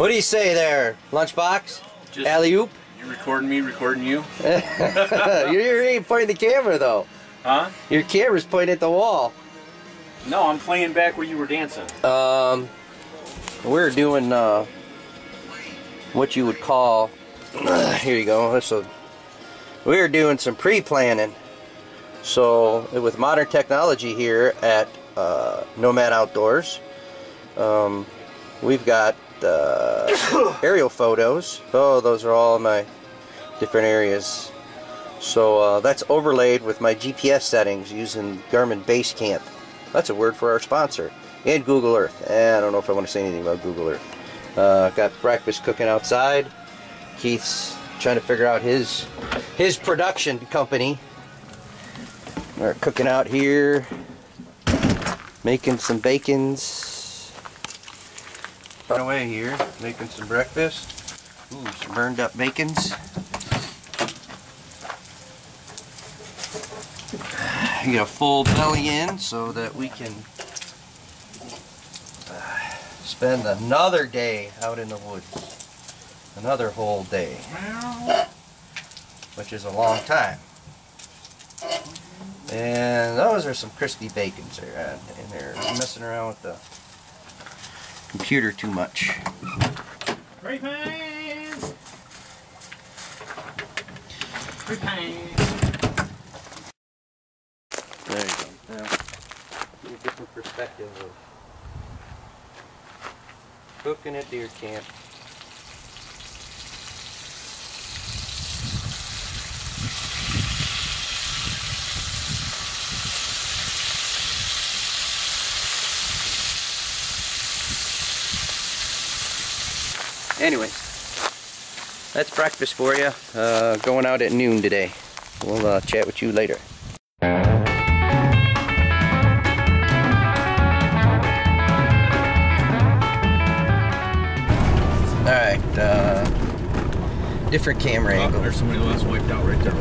What do you say there, Lunchbox? Alley-oop? You recording me, recording you? You ain't pointing the camera though. Huh? Your camera's pointing at the wall. No, I'm playing back where you were dancing. We're doing what you would call here you go. We're doing some pre-planning. So with modern technology here at Nomad Outdoors, we've got aerial photos. Oh, those are all my different areas. So that's overlaid with my GPS settings using Garmin Base Camp. That's a word for our sponsor. And Google Earth. I don't know if I want to say anything about Google Earth. Got breakfast cooking outside. Keith's trying to figure out his production company. We're cooking out here, making some bacons. Right away here, making some breakfast. Ooh, some burned up bacons. Get a full belly in so that we can spend another day out in the woods. Another whole day. Which is a long time. And those are some crispy bacons there, and they're messing around with the computer too much. Great pants! Great pants! There you go. Now, get a different perspective of cooking at deer camp. Anyways, that's breakfast for you. Going out at noon today. We'll chat with you later. Alright, different camera angle. There's somebody else wiped out right there.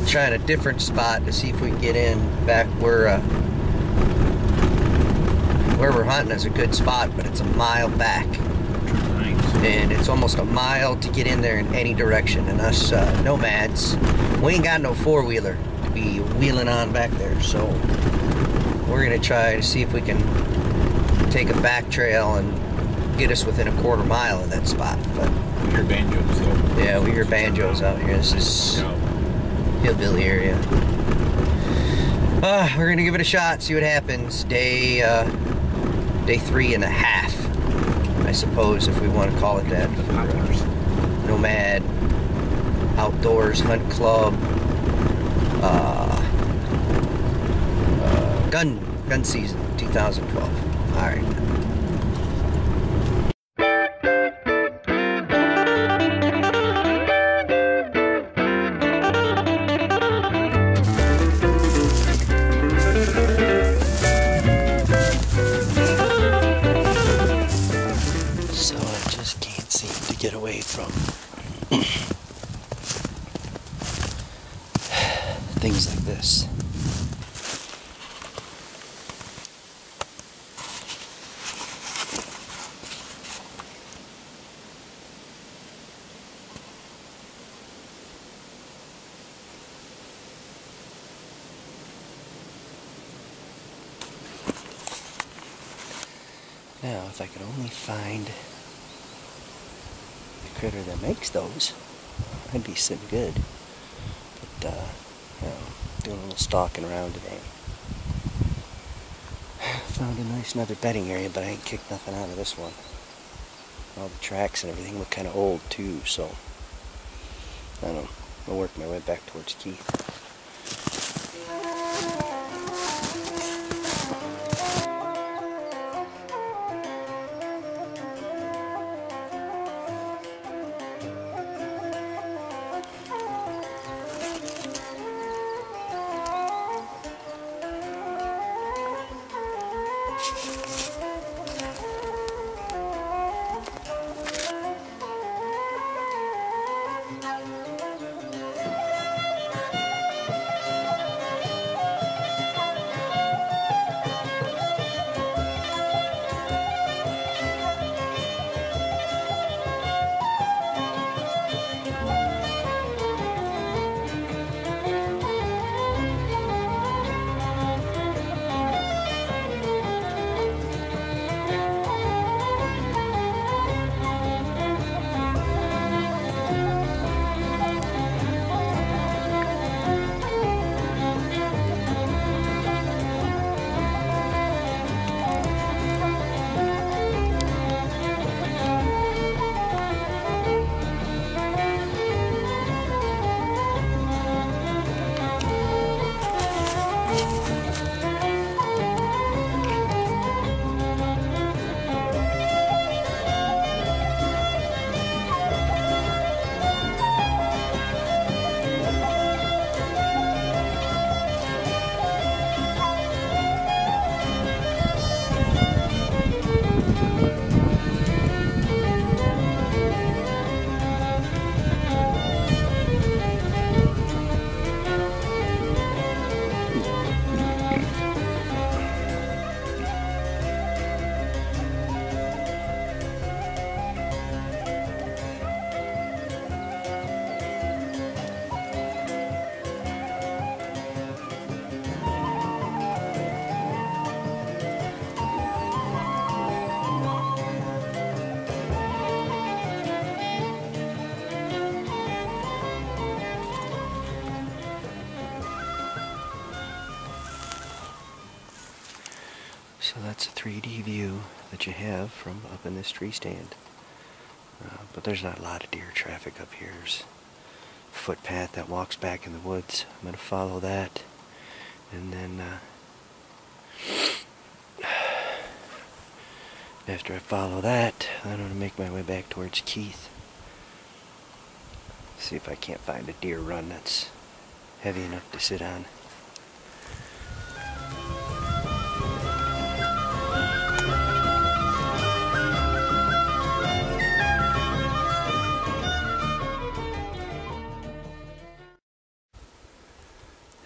Trying a different spot to see if we can get in back where we're hunting is a good spot, but it's a mile back. And it's almost a mile to get in there in any direction. And us nomads, we ain't got no four-wheeler to be wheeling on back there. So we're going to try to see if we can take a back trail and get us within a quarter mile of that spot. But we hear banjos, though. Yeah, we hear banjos out here. This is hillbilly area. We're going to give it a shot, see what happens. Day 3.5, I suppose, if we want to call it that. Nomad Outdoors Hunt Club gun season 2012. All right. Get away from things like this. Now, if I could only find critter that makes those, I'd be sitting good. But you know, doing a little stalking around today. Found a nice another bedding area, but I ain't kicked nothing out of this one. All the tracks and everything look kind of old too, so I don't know. I'll work my way back towards Keith. So that's a 3D view that you have from up in this tree stand. But there's not a lot of deer traffic up here. There's a footpath that walks back in the woods. I'm going to follow that. And then after I follow that, I'm going to make my way back towards Keith. See if I can't find a deer run that's heavy enough to sit on.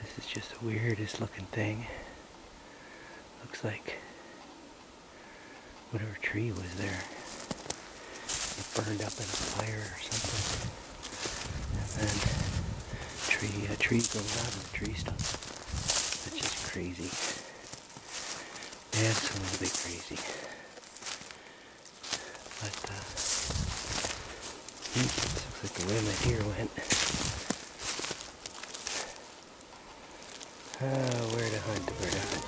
This is just the weirdest looking thing. Looks like whatever tree was there, it burned up in a fire or something. And then tree goes out of the tree stump. That's just crazy. Absolutely crazy. But this looks like the way my deer went. Where to hunt, where to hunt.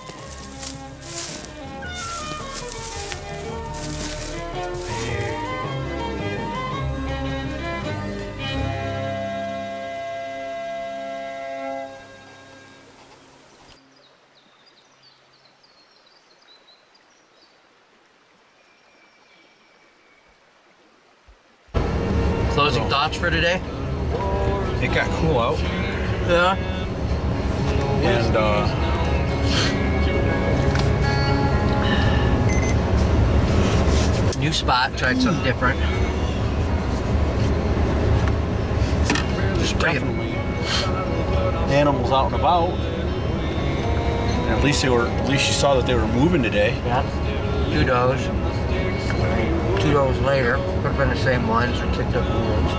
Closing thoughts for today? It got cool out. Yeah. And new spot, tried something different. there's definitely animals out and about. And at least you saw that they were moving today. Yeah. 2 does. 2 does later. Could have been the same ones or kicked up the woods.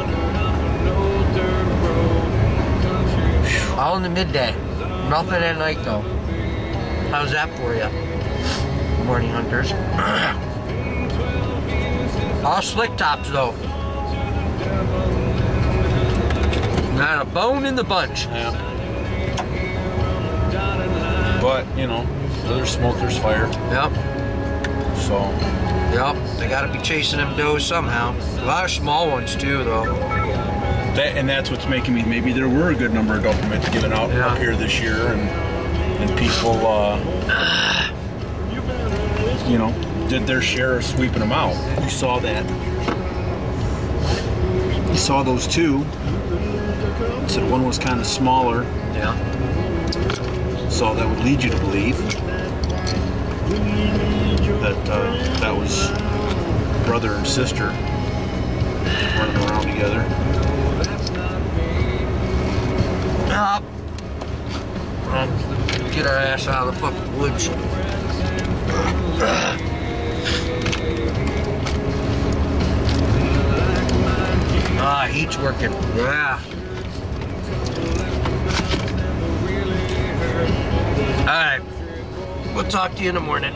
All in the midday. Nothing at night though. How's that for you? Morning hunters. All slick tops though. Not a bone in the bunch. Yeah. But, you know, there's smoke, there's fire. Yep. So. Yep. They gotta be chasing them does somehow. A lot of small ones too though. And that's what's making me, maybe there were a good number of documents given out up here this year, and people, you know, did their share of sweeping them out. You saw that. You saw those two. Said one was kind of smaller. Yeah. So that would lead you to believe that that was brother and sister running around together. Get our ass out of the fucking woods. Heat's working. Yeah. Alright. We'll talk to you in the morning.